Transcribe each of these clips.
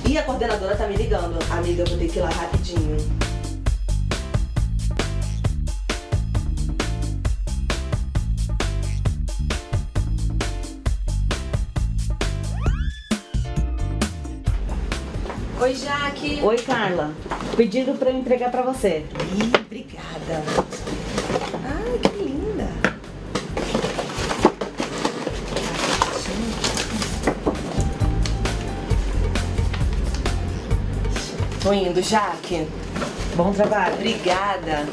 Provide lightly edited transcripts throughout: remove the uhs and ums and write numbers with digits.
E a coordenadora tá me ligando. Amiga, eu vou ter que ir lá rapidinho. Oi, Jaque. Oi, Carla. Pedido para eu entregar para você. Ih, obrigada. Ai, que linda. Tô indo, Jaque. Bom trabalho. Obrigada.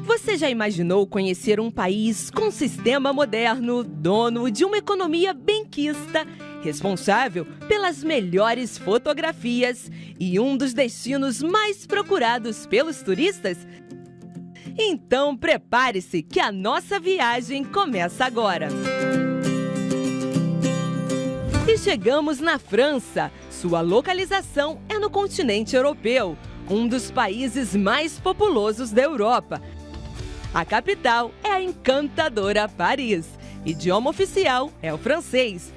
Você já imaginou conhecer um país com sistema moderno, dono de uma economia benquista, responsável pelas melhores fotografias e um dos destinos mais procurados pelos turistas? Então prepare-se que a nossa viagem começa agora. E chegamos na França. Sua localização é no continente europeu, um dos países mais populosos da Europa. A capital é a encantadora Paris. Idioma oficial é o francês.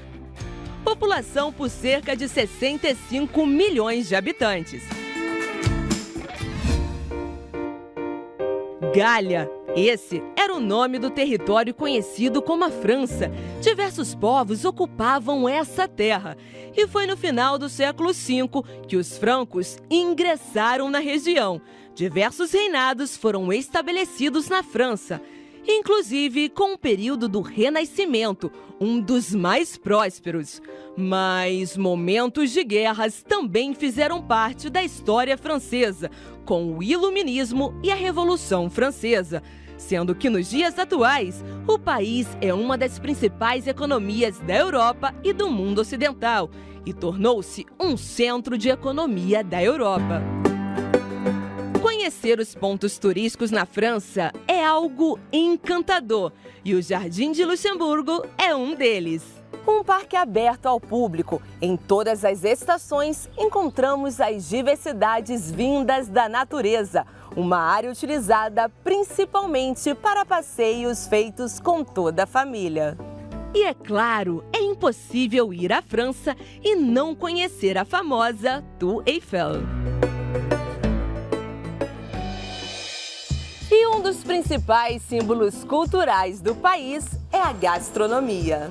População por cerca de 65 milhões de habitantes. Gália. Esse era o nome do território conhecido como a França. Diversos povos ocupavam essa terra. E foi no final do século V que os francos ingressaram na região. Diversos reinados foram estabelecidos na França, inclusive com o período do Renascimento, um dos mais prósperos. Mas momentos de guerras também fizeram parte da história francesa, com o Iluminismo e a Revolução Francesa. Sendo que nos dias atuais, o país é uma das principais economias da Europa e do mundo ocidental e tornou-se um centro de economia da Europa. Conhecer os pontos turísticos na França é algo encantador e o Jardim de Luxemburgo é um deles. Um parque aberto ao público. Em todas as estações encontramos as diversidades vindas da natureza. Uma área utilizada principalmente para passeios feitos com toda a família. E é claro, é impossível ir à França e não conhecer a famosa Tour Eiffel. E um dos principais símbolos culturais do país é a gastronomia.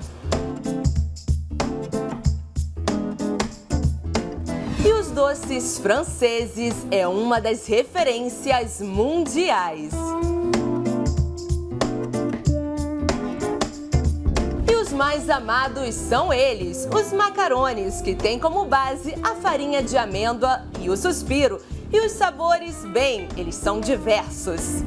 E os doces franceses é uma das referências mundiais. E os mais amados são eles, os macarones, que têm como base a farinha de amêndoa e o suspiro. E os sabores, bem, eles são diversos.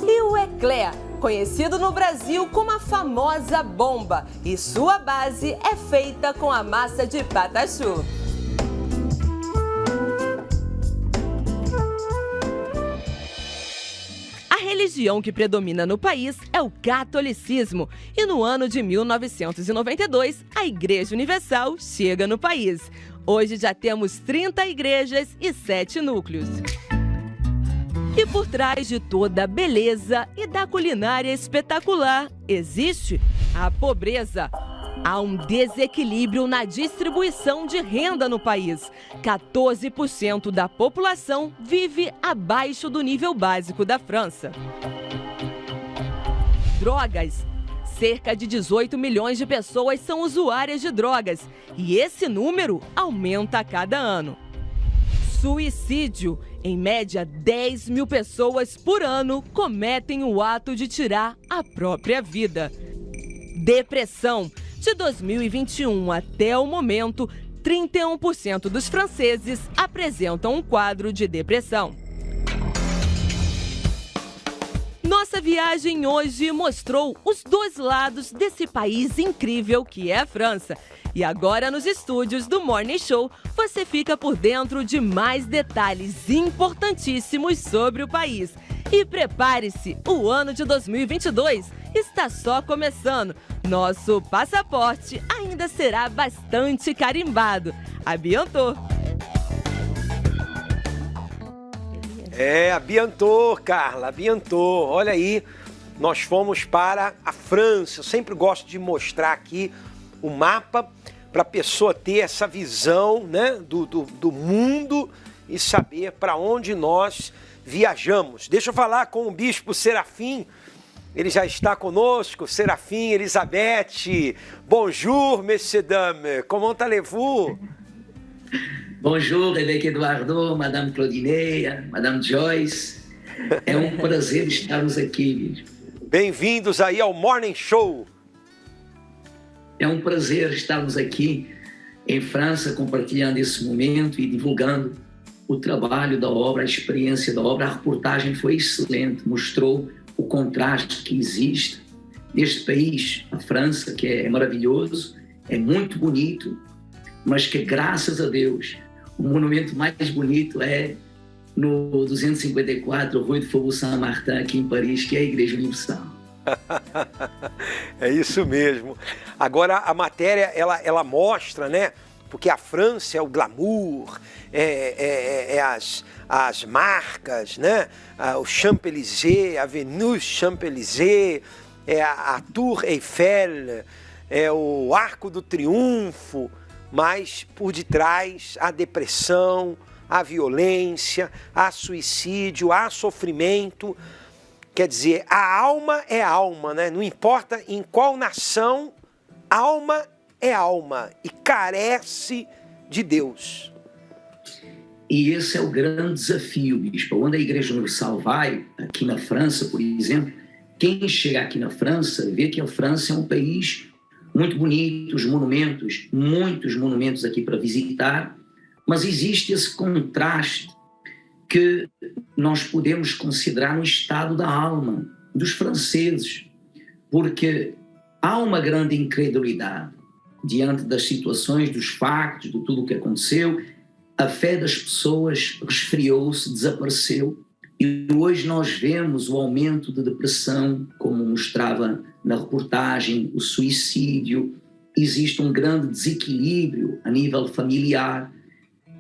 E o eclair, conhecido no Brasil como a famosa bomba, e sua base é feita com a massa de patachu. A religião que predomina no país é o catolicismo e no ano de 1992 a Igreja Universal chega no país. Hoje já temos 30 igrejas e 7 núcleos. E por trás de toda a beleza e da culinária espetacular, existe a pobreza. Há um desequilíbrio na distribuição de renda no país. 14% da população vive abaixo do nível básico da França. Drogas. Cerca de 18 milhões de pessoas são usuárias de drogas e esse número aumenta a cada ano. Suicídio. Em média, 10 mil pessoas por ano cometem o ato de tirar a própria vida. Depressão. De 2021 até o momento, 31% dos franceses apresentam um quadro de depressão. Nossa viagem hoje mostrou os dois lados desse país incrível que é a França. E agora nos estúdios do Morning Show, você fica por dentro de mais detalhes importantíssimos sobre o país. E prepare-se, o ano de 2022 está só começando. Nosso passaporte ainda será bastante carimbado. Abiantou. Abiantou, Carla, abiantou. Olha aí, nós fomos para a França. Eu sempre gosto de mostrar aqui o mapa para a pessoa ter essa visão, né, do mundo e saber para onde nós viajamos. Deixa eu falar com o bispo Serafim. Ele já está conosco, Serafim, Elizabeth. Bonjour, messieurs, dames. Comment allez-vous? Bonjour, évêque Eduardo, Madame Claudineia, Madame Joyce. É um prazer estarmos aqui, bispo. Bem-vindos aí ao Morning Show. É um prazer estarmos aqui em França, compartilhando esse momento e divulgando o trabalho da obra, a experiência da obra. A reportagem foi excelente, mostrou o contraste que existe neste país, a França, que é maravilhoso, é muito bonito, mas que, graças a Deus, o monumento mais bonito é no 254, Rue de Faubourg Saint-Martin, aqui em Paris, que é a Igreja Universal. É isso mesmo. Agora a matéria ela mostra, né? Porque a França é o glamour, as marcas, né? O Champs-Élysées, a Avenue Champs-Élysées, a Tour Eiffel, o Arco do Triunfo, mas por detrás a depressão, a violência, a suicídio, a sofrimento. Quer dizer, a alma é alma, né? Não importa em qual nação, alma é alma e carece de Deus. E esse é o grande desafio, bispo. Onde a Igreja Universal vai, aqui na França, por exemplo, quem chega aqui na França vê que a França é um país muito bonito, muitos monumentos aqui para visitar, mas existe esse contraste que nós podemos considerar no estado da alma dos franceses, porque há uma grande incredulidade diante das situações, dos factos, de tudo o que aconteceu. A fé das pessoas resfriou-se, desapareceu, e hoje nós vemos o aumento de depressão, como mostrava na reportagem, o suicídio. Existe um grande desequilíbrio a nível familiar.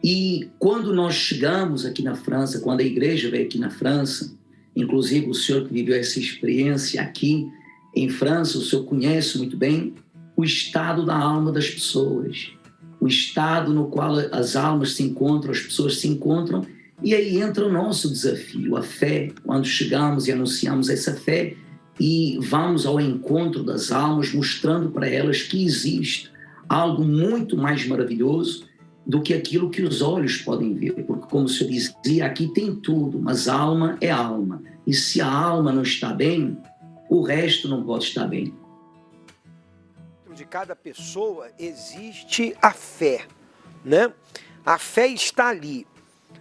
E quando nós chegamos aqui na França, quando a igreja veio aqui na França, inclusive o senhor que viveu essa experiência aqui em França, o senhor conhece muito bem o estado da alma das pessoas, o estado no qual as almas se encontram, as pessoas se encontram, e aí entra o nosso desafio, a fé. Quando chegamos e anunciamos essa fé e vamos ao encontro das almas, mostrando para elas que existe algo muito mais maravilhoso do que aquilo que os olhos podem ver, porque, como o senhor dizia, aqui tem tudo, mas alma é alma, e se a alma não está bem, o resto não pode estar bem. De cada pessoa existe a fé, né? A fé está ali.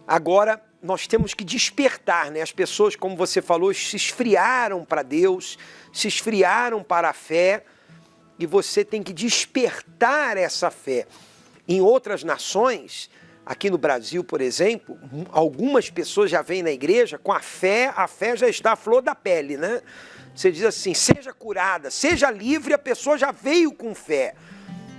Agora, nós temos que despertar, né? As pessoas, como você falou, se esfriaram para Deus, se esfriaram para a fé, e você tem que despertar essa fé. Em outras nações, aqui no Brasil, por exemplo, algumas pessoas já vêm na igreja com a fé já está à flor da pele, né? Você diz assim, seja curada, seja livre, a pessoa já veio com fé.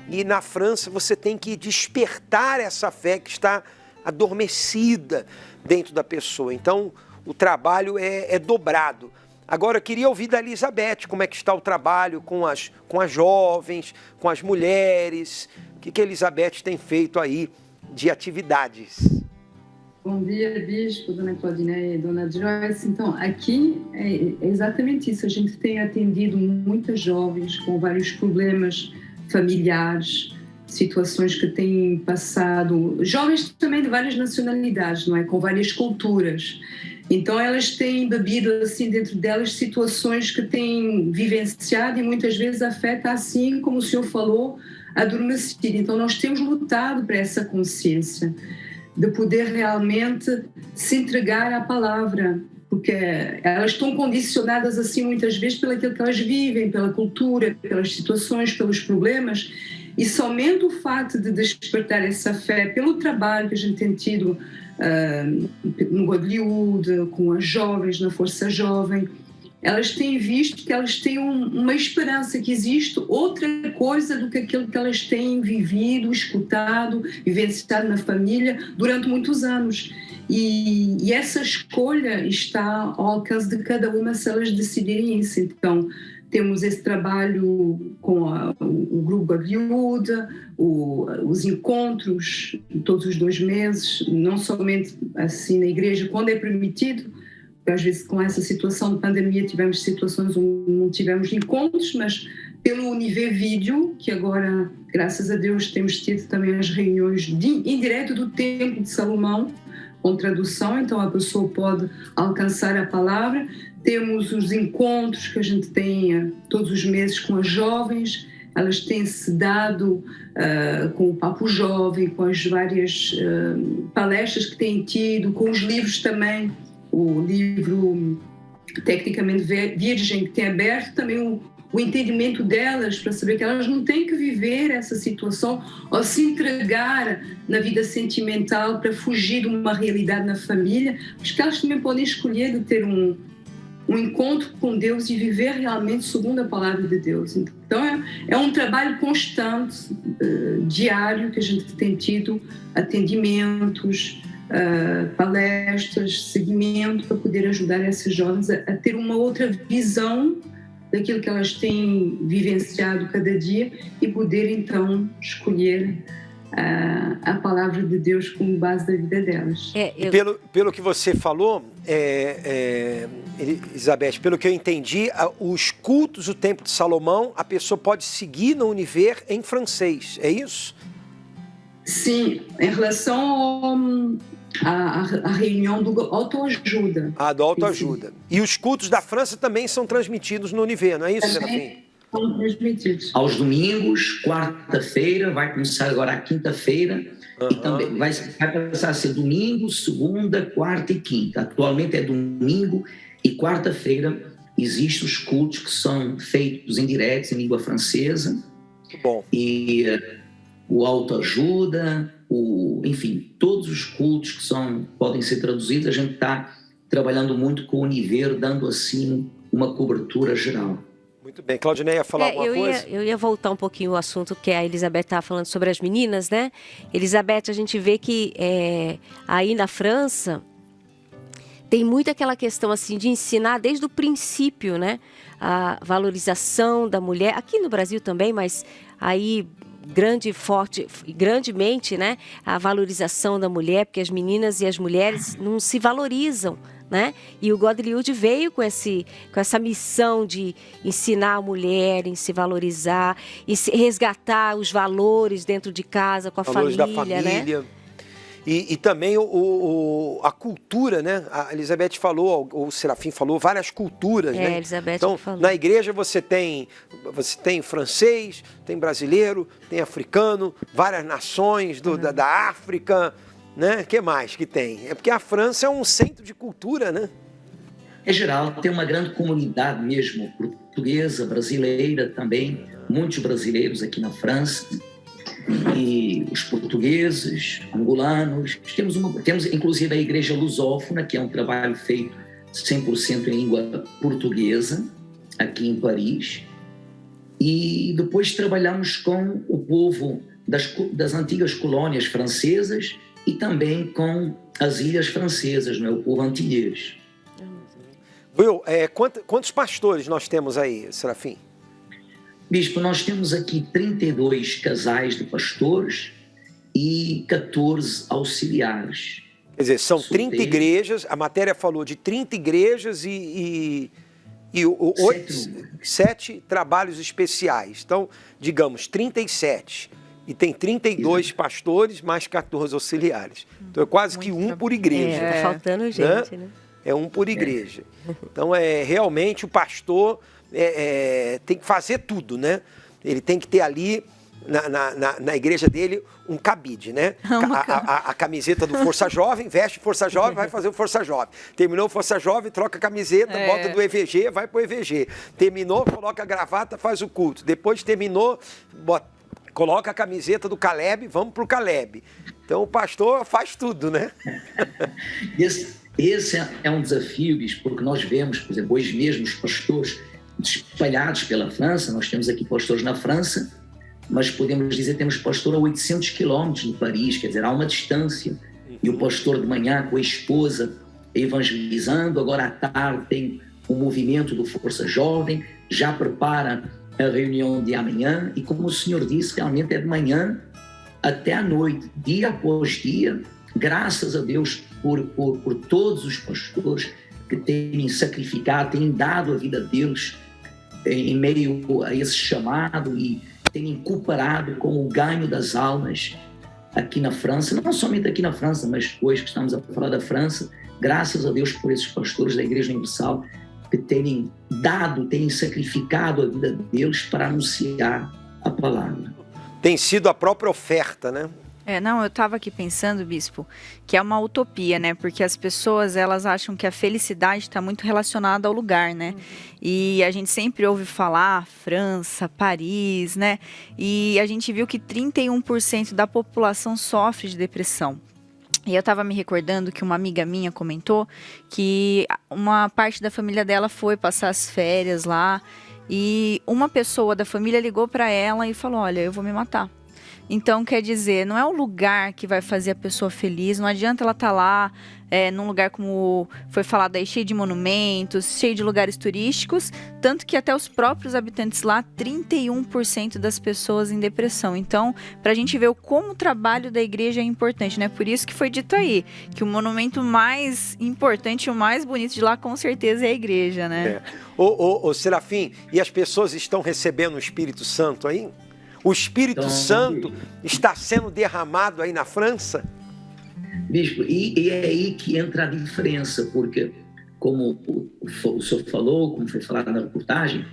E na França você tem que despertar essa fé que está adormecida dentro da pessoa. Então, o trabalho é dobrado. Agora, eu queria ouvir da Elizabeth como é que está o trabalho com as jovens, com as mulheres. O que a Elizabeth tem feito aí de atividades? Bom dia, Bispo, Dona Claudineia e Dona Joyce. Então, aqui é exatamente isso. A gente tem atendido muitas jovens com vários problemas familiares, situações que têm passado, jovens também de várias nacionalidades, não é? Com várias culturas. Então, elas têm bebido, assim, dentro delas, situações que têm vivenciado e muitas vezes afeta, assim, como o senhor falou, adormecido. Então, nós temos lutado para essa consciência de poder realmente se entregar à palavra, porque elas estão condicionadas, assim, muitas vezes, pelo que elas vivem, pela cultura, pelas situações, pelos problemas, E somente o fato de despertar essa fé, pelo trabalho que a gente tem tido no Guadeloupe, com as jovens, na Força Jovem, elas têm visto que elas têm uma esperança, que existe outra coisa do que aquilo que elas têm vivido, escutado, vivenciado na família durante muitos anos. E essa escolha está ao alcance de cada uma se elas decidirem isso. Então, temos esse trabalho com o Grupo Guadeloupe, os encontros todos os 2 meses, não somente assim na igreja, quando é permitido. Às vezes, com essa situação de pandemia, tivemos situações onde não tivemos encontros, mas pelo nível vídeo, que agora, graças a Deus, temos tido também as reuniões em direto do Templo de Salomão, com tradução, então a pessoa pode alcançar a palavra. Temos os encontros que a gente tem todos os meses com as jovens, elas têm-se dado com o Papo Jovem, com as várias palestras que têm tido, com os livros também, o livro Tecnicamente Virgem, que tem aberto também o entendimento delas, para saber que elas não têm que viver essa situação ou se entregar na vida sentimental para fugir de uma realidade na família, mas que elas também podem escolher de ter um encontro com Deus e viver realmente segundo a palavra de Deus. Então é um trabalho constante, diário, que a gente tem tido atendimentos, palestras, seguimento, para poder ajudar essas jovens a ter uma outra visão daquilo que elas têm vivenciado cada dia e poder então escolher a palavra de Deus como base da vida delas. Pelo que você falou, Elizabeth, pelo que eu entendi, os cultos do Templo de Salomão, a pessoa pode seguir no Univer em francês, é isso? Sim, em relação à reunião do autoajuda. Do autoajuda. E os cultos da França também são transmitidos no Univer, não é isso, Serafim? São transmitidos. Aos domingos, quarta-feira, vai começar agora a quinta-feira, e também vai passar a ser domingo, segunda, quarta e quinta. Atualmente é domingo e quarta-feira. Existem os cultos que são feitos em direto, em língua francesa. Bom. E o autoajuda, enfim, todos os cultos que podem ser traduzidos, a gente está trabalhando muito com o Univer, dando assim uma cobertura geral. Muito bem. Claudineia ia falar alguma coisa? Eu ia voltar um pouquinho ao assunto que a Elizabeth estava falando sobre as meninas, né? Elizabeth, a gente vê que aí na França tem muito aquela questão assim de ensinar desde o princípio, né? A valorização da mulher, aqui no Brasil também, mas aí grandemente, né, a valorização da mulher, porque as meninas e as mulheres não se valorizam, né? E o Guadeloupe veio com essa missão de ensinar a mulher em se valorizar e resgatar os valores dentro de casa, com a valores família, da família, né? E também a cultura, né? A Elizabeth falou, o Serafim falou, várias culturas, né? Elizabeth então, falou. Na igreja você tem francês, tem brasileiro, tem africano, várias nações da África, né? O que mais que tem? É porque a França é um centro de cultura, né? É geral, tem uma grande comunidade mesmo, portuguesa, brasileira também, muitos brasileiros aqui na França. E os portugueses, angolanos, temos inclusive a Igreja Lusófona, que é um trabalho feito 100% em língua portuguesa, aqui em Paris, e depois trabalhamos com o povo das antigas colônias francesas e também com as ilhas francesas, não é? O povo antilhês. Will, quantos pastores nós temos aí, Serafim? Bispo, nós temos aqui 32 casais de pastores e 14 auxiliares. Quer dizer, são 30 igrejas, a matéria falou de 30 igrejas e 7 trabalhos especiais. Então, digamos, 37. E tem 32 pastores mais 14 auxiliares. Então, é quase que um por igreja. Tá faltando gente, né? É um por igreja. Então, realmente o pastor tem que fazer tudo, né? Ele tem que ter ali, na igreja dele, um cabide, né? A camiseta do Força Jovem, veste Força Jovem, vai fazer o Força Jovem. Terminou o Força Jovem, troca a camiseta, bota do EVG, vai pro EVG. Terminou, coloca a gravata, faz o culto. Depois terminou, Coloca a camiseta do Caleb, vamos pro Caleb. Então o pastor faz tudo, né? Esse é um desafio, bispo, porque nós vemos, por exemplo, hoje mesmo os pastores espalhados pela França, nós temos aqui pastores na França, mas podemos dizer que temos pastor a 800 quilómetros de Paris, quer dizer, há uma distância. E o pastor de manhã com a esposa evangelizando, agora à tarde tem o movimento do Força Jovem, já prepara a reunião de amanhã, e como o senhor disse, realmente é de manhã até à noite, dia após dia, graças a Deus por todos os pastores que têm sacrificado, têm dado a vida deles em meio a esse chamado e têm cooperado com o ganho das almas aqui na França, não somente aqui na França, mas hoje que estamos a falar da França, graças a Deus por esses pastores da Igreja Universal que têm sacrificado a vida deles para anunciar a palavra. Tem sido a própria oferta, né? Eu estava aqui pensando, bispo, que é uma utopia, né? Porque as pessoas, elas acham que a felicidade está muito relacionada ao lugar, né? E a gente sempre ouve falar França, Paris, né? E a gente viu que 31% da população sofre de depressão. E eu estava me recordando que uma amiga minha comentou que uma parte da família dela foi passar as férias lá e uma pessoa da família ligou para ela e falou: olha, eu vou me matar. Então, quer dizer, não é o lugar que vai fazer a pessoa feliz, não adianta ela estar lá num lugar como foi falado aí, cheio de monumentos, cheio de lugares turísticos, tanto que até os próprios habitantes lá, 31% das pessoas em depressão. Então, para a gente ver como o trabalho da igreja é importante, né? Por isso que foi dito aí, que o monumento mais importante, o mais bonito de lá, com certeza é a igreja, né? Ô Serafim, e as pessoas estão recebendo o Espírito Santo aí? O Espírito Santo está sendo derramado aí na França? Bispo, e é aí que entra a diferença, porque, como o senhor falou, como foi falado na reportagem,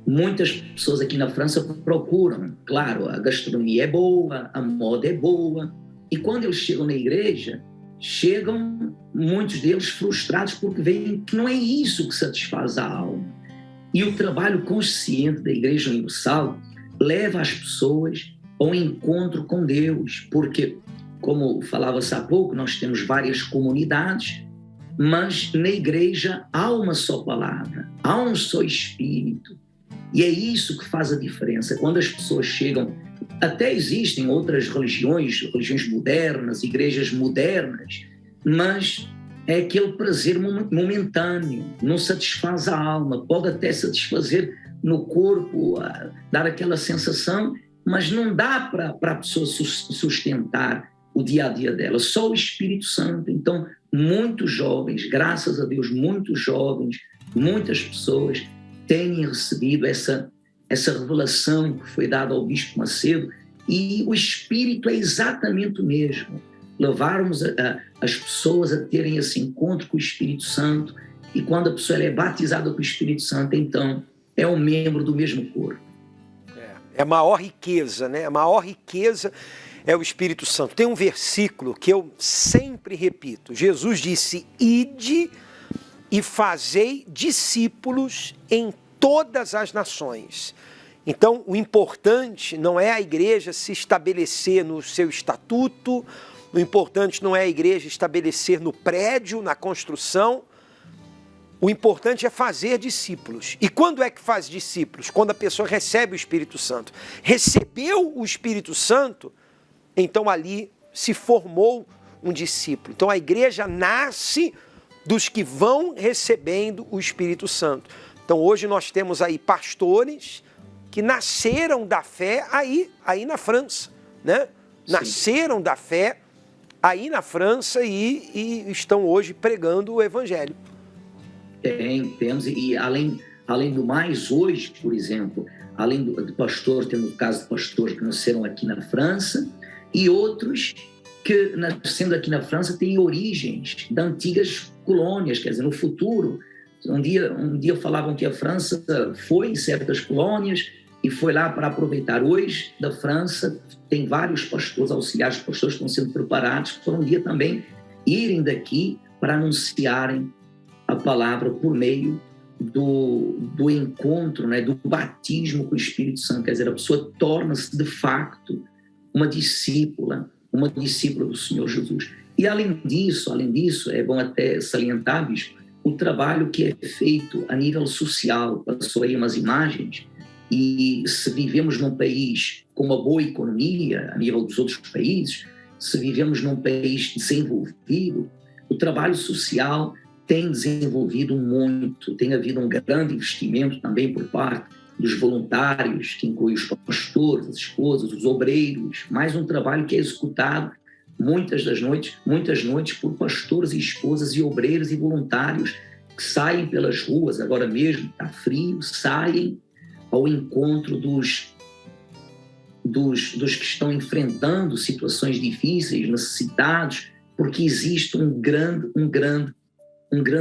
muitas pessoas aqui na França procuram, claro, a gastronomia é boa, a moda é boa, e quando eles chegam na igreja, chegam muitos deles frustrados porque veem que não é isso que satisfaz a alma. E o trabalho consciente da Igreja Universal leva as pessoas ao encontro com Deus, porque, como falava-se há pouco, nós temos várias comunidades, mas na igreja há uma só palavra, há um só Espírito, e é isso que faz a diferença. Quando as pessoas chegam, até existem outras religiões modernas, igrejas modernas, mas é aquele prazer momentâneo, não satisfaz a alma, pode até satisfazer no corpo, dar aquela sensação, mas não dá para a pessoa sustentar o dia a dia dela, só o Espírito Santo. Então, muitos jovens, graças a Deus, muitos jovens, muitas pessoas têm recebido essa revelação que foi dada ao Bispo Macedo, e o Espírito é exatamente o mesmo, levarmos as pessoas a terem esse encontro com o Espírito Santo, e quando a pessoa é batizada com o Espírito Santo, então é um membro do mesmo corpo. É a maior riqueza, né? A maior riqueza é o Espírito Santo. Tem um versículo que eu sempre repito. Jesus disse: ide e fazei discípulos em todas as nações. Então, o importante não é a igreja se estabelecer no seu estatuto, o importante não é a igreja estabelecer no prédio, na construção. O importante é fazer discípulos. E quando é que faz discípulos? Quando a pessoa recebe o Espírito Santo. Recebeu o Espírito Santo, então ali se formou um discípulo. Então a igreja nasce dos que vão recebendo o Espírito Santo. Então hoje nós temos aí pastores que nasceram da fé aí na França, né? Sim. Nasceram da fé aí na França e estão hoje pregando o Evangelho. Temos, e além do mais, hoje, por exemplo, além do pastor, temos o caso de pastores que nasceram aqui na França e outros que, nascendo aqui na França, têm origens de antigas colônias, quer dizer, no futuro. Um dia falavam que a França foi em certas colônias e foi lá para aproveitar. Hoje, da França, tem vários pastores, auxiliares de pastores que estão sendo preparados para um dia também irem daqui para anunciarem a palavra por meio do encontro, né, do batismo com o Espírito Santo. Quer dizer, a pessoa torna-se de facto uma discípula do Senhor Jesus. E além disso, é bom até salientar, bispo, o trabalho que é feito a nível social. Passou aí umas imagens, e se vivemos num país com uma boa economia a nível dos outros países, se vivemos num país desenvolvido, o trabalho social tem desenvolvido muito, tem havido um grande investimento também por parte dos voluntários, que inclui os pastores, as esposas, os obreiros, mais um trabalho que é executado muitas noites por pastores e esposas e obreiros e voluntários que saem pelas ruas, agora mesmo está frio, saem ao encontro dos que estão enfrentando situações difíceis, necessitados, porque existe um grande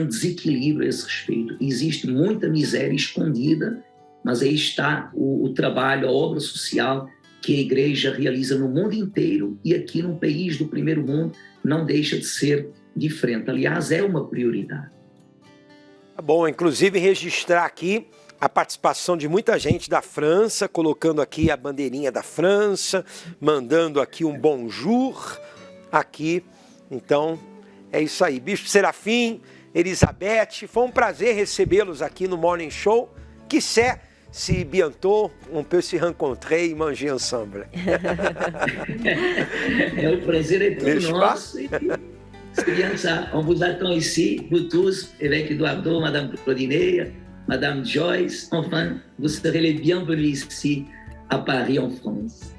desequilíbrio a esse respeito. Existe muita miséria escondida, mas aí está o trabalho, a obra social que a Igreja realiza no mundo inteiro, e aqui num país do primeiro mundo não deixa de ser diferente. Aliás, é uma prioridade. Tá bom, inclusive registrar aqui a participação de muita gente da França, colocando aqui a bandeirinha da França, mandando aqui um bonjour aqui. Então, é isso aí. Bispo Serafim, Elizabeth, foi um prazer recebê-los aqui no Morning Show. Qui sait si bientôt on peut se rencontrer et manger ensemble. O prazer é todo nosso. Criança, on vous attend ici, vous tous, évêque Eduardo, Madame Claudineia, Madame Joyce, enfin, vous serez les bienvenus ici à Paris, en France.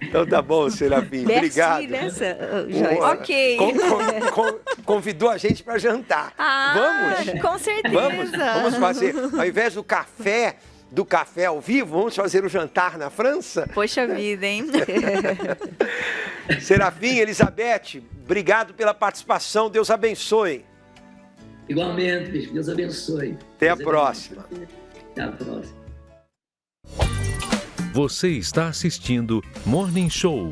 Então tá bom, Serafim. Obrigado. Nessa, Ok. Convidou a gente para jantar. Vamos? Com certeza. Vamos fazer, ao invés do café ao vivo, vamos fazer o jantar na França? Poxa vida, hein? Serafim, Elizabeth, obrigado pela participação. Deus abençoe. Igualmente, bispo. Deus abençoe. Até a próxima. Até a próxima. Você está assistindo Morning Show